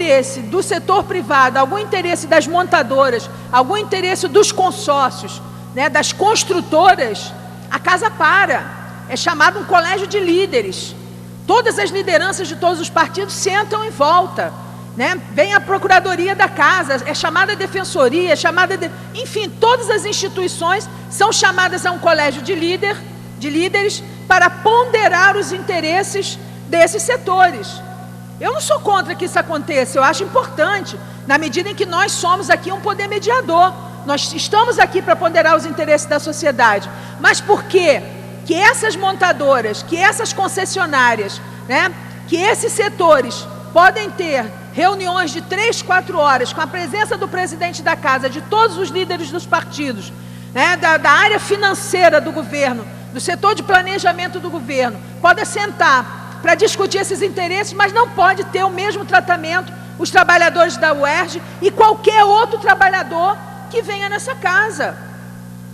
interesse do setor privado, algum interesse das montadoras, algum interesse dos consórcios, né, das construtoras, a casa para. É chamado um colégio de líderes. Todas as lideranças de todos os partidos sentam em volta, né? Vem a procuradoria da casa, é chamada defensoria, enfim, todas as instituições são chamadas a um colégio de líderes para ponderar os interesses desses setores. Eu não sou contra que isso aconteça, eu acho importante, na medida em que nós somos aqui um poder mediador. Nós estamos aqui para ponderar os interesses da sociedade. Mas por quê? Que essas montadoras, que essas concessionárias, né, que esses setores podem ter reuniões de 3, 4 horas com a presença do presidente da casa, de todos os líderes dos partidos, né, da área financeira do governo, do setor de planejamento do governo, podem sentar para discutir esses interesses, mas não pode ter o mesmo tratamento os trabalhadores da UERJ e qualquer outro trabalhador que venha nessa casa.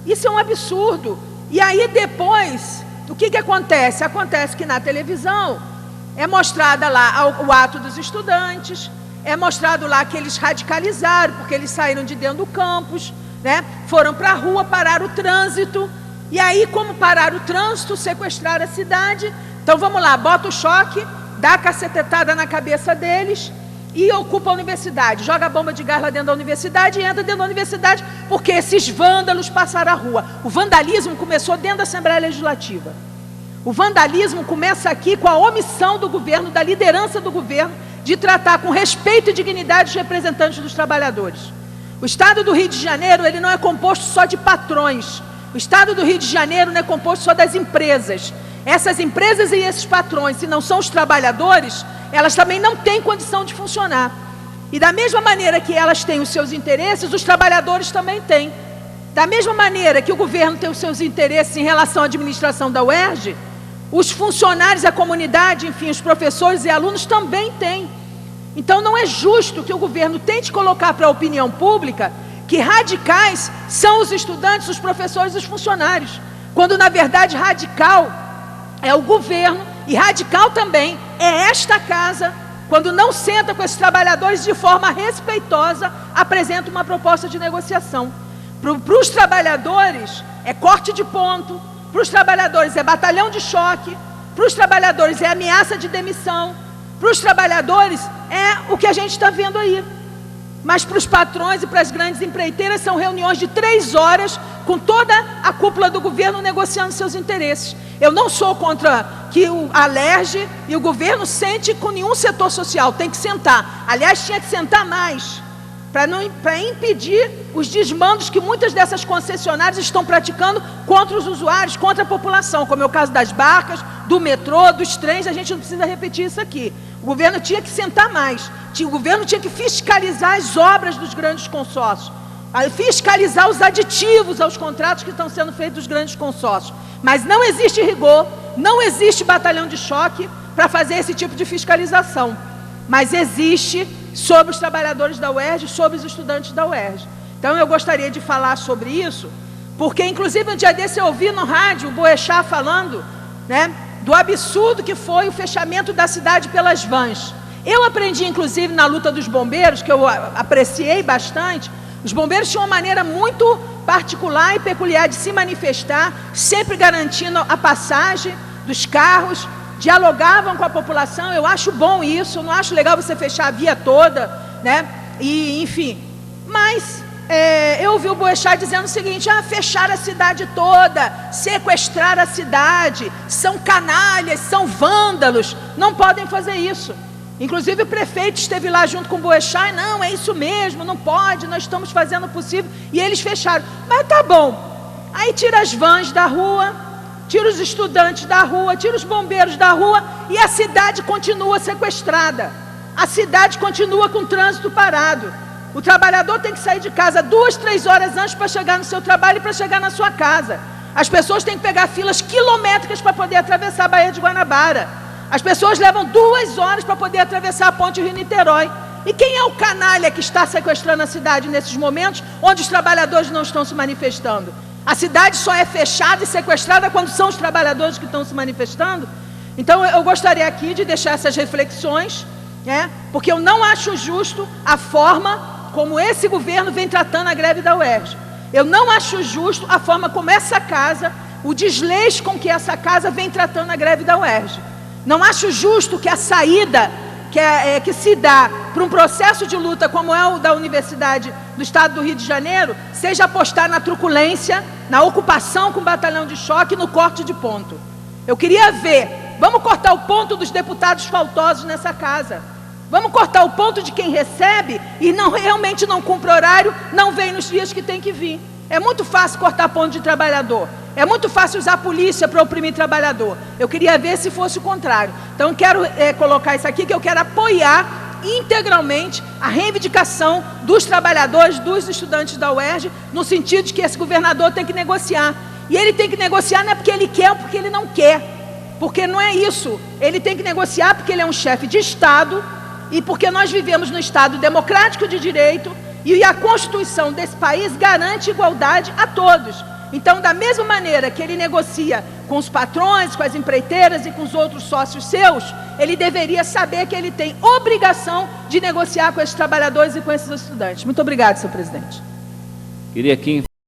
Isso é um absurdo. E aí depois, o que acontece? Acontece que na televisão é mostrada lá o ato dos estudantes, é mostrado lá que eles radicalizaram, porque eles saíram de dentro do campus, né? Foram para a rua, pararam o trânsito, e aí como pararam o trânsito, sequestraram a cidade. Então vamos lá, bota o choque, dá a cacetetada na cabeça deles e ocupa a universidade, joga a bomba de gás lá dentro da universidade e entra dentro da universidade, porque esses vândalos passaram a rua. O vandalismo começou dentro da Assembleia Legislativa. O vandalismo começa aqui com a omissão do governo, da liderança do governo, de tratar com respeito e dignidade os representantes dos trabalhadores. O Estado do Rio de Janeiro, ele não é composto só de patrões. O Estado do Rio de Janeiro não é composto só das empresas. Essas empresas e esses patrões, se não são os trabalhadores, elas também não têm condição de funcionar. E da mesma maneira que elas têm os seus interesses, os trabalhadores também têm. Da mesma maneira que o governo tem os seus interesses em relação à administração da UERJ, os funcionários, a comunidade, enfim, os professores e alunos também têm. Então não é justo que o governo tente colocar para a opinião pública que radicais são os estudantes, os professores e os funcionários, quando na verdade radical é o governo, e radical também é esta casa, quando não senta com esses trabalhadores de forma respeitosa, apresenta uma proposta de negociação. Para os trabalhadores é corte de ponto, para os trabalhadores é batalhão de choque, para os trabalhadores é ameaça de demissão, para os trabalhadores é o que a gente está vendo aí. Mas para os patrões e para as grandes empreiteiras são reuniões de 3 horas com toda a cúpula do governo negociando seus interesses. Eu não sou contra que a LERJ e o governo sente com nenhum setor social, tem que sentar. Aliás, tinha que sentar mais, para impedir os desmandos que muitas dessas concessionárias estão praticando contra os usuários, contra a população, como é o caso das barcas, do metrô, dos trens. A gente não precisa repetir isso aqui. O governo tinha que sentar mais, o governo tinha que fiscalizar as obras dos grandes consórcios, fiscalizar os aditivos aos contratos que estão sendo feitos dos grandes consórcios. Mas não existe rigor, não existe batalhão de choque para fazer esse tipo de fiscalização. Mas existe sobre os trabalhadores da UERJ, sobre os estudantes da UERJ. Então eu gostaria de falar sobre isso, porque inclusive um dia desse eu ouvi no rádio o Boechat falando, né, do absurdo que foi o fechamento da cidade pelas vans. Eu aprendi inclusive na luta dos bombeiros, que eu apreciei bastante. Os bombeiros tinham uma maneira muito particular e peculiar de se manifestar, sempre garantindo a passagem dos carros, dialogavam com a população. Eu acho bom isso, eu não acho legal você fechar a via toda, né? E, enfim, mas eu ouvi o Boechat dizendo o seguinte: fechar a cidade toda, sequestrar a cidade, são canalhas, são vândalos, não podem fazer isso. Inclusive o prefeito esteve lá junto com o Boechat, não, é isso mesmo, não pode, nós estamos fazendo o possível, e eles fecharam. Mas tá bom, aí tira as vans da rua, tira os estudantes da rua, tira os bombeiros da rua, e a cidade continua sequestrada, a cidade continua com o trânsito parado. O trabalhador tem que sair de casa 2, 3 horas antes para chegar no seu trabalho e para chegar na sua casa. As pessoas têm que pegar filas quilométricas para poder atravessar a Baía de Guanabara. As pessoas levam 2 horas para poder atravessar a ponte Rio-Niterói. E quem é o canalha que está sequestrando a cidade nesses momentos onde os trabalhadores não estão se manifestando? A cidade só é fechada e sequestrada quando são os trabalhadores que estão se manifestando? Então eu gostaria aqui de deixar essas reflexões né? Porque eu não acho justo a forma como esse governo vem tratando a greve da UERJ. Eu não acho justo a forma como essa casa, o desleixo com que essa casa vem tratando a greve da UERJ. Não acho justo que a saída que se dá para um processo de luta como é o da Universidade do Estado do Rio de Janeiro, seja apostar na truculência, na ocupação com o batalhão de choque e no corte de ponto. Eu queria ver, vamos cortar o ponto dos deputados faltosos nessa casa. Vamos cortar o ponto de quem recebe e realmente não cumpre horário, não vem nos dias que tem que vir. É muito fácil cortar ponto de trabalhador. É muito fácil usar a polícia para oprimir trabalhador. Eu queria ver se fosse o contrário. Então, quero colocar isso aqui, que eu quero apoiar integralmente a reivindicação dos trabalhadores, dos estudantes da UERJ, no sentido de que esse governador tem que negociar. E ele tem que negociar não é porque ele quer ou porque ele não quer. Porque não é isso. Ele tem que negociar porque ele é um chefe de Estado e porque nós vivemos num Estado democrático de direito e a Constituição desse país garante igualdade a todos. Então, da mesma maneira que ele negocia com os patrões, com as empreiteiras e com os outros sócios seus, ele deveria saber que ele tem obrigação de negociar com esses trabalhadores e com esses estudantes. Muito obrigado, senhor presidente. Queria aqui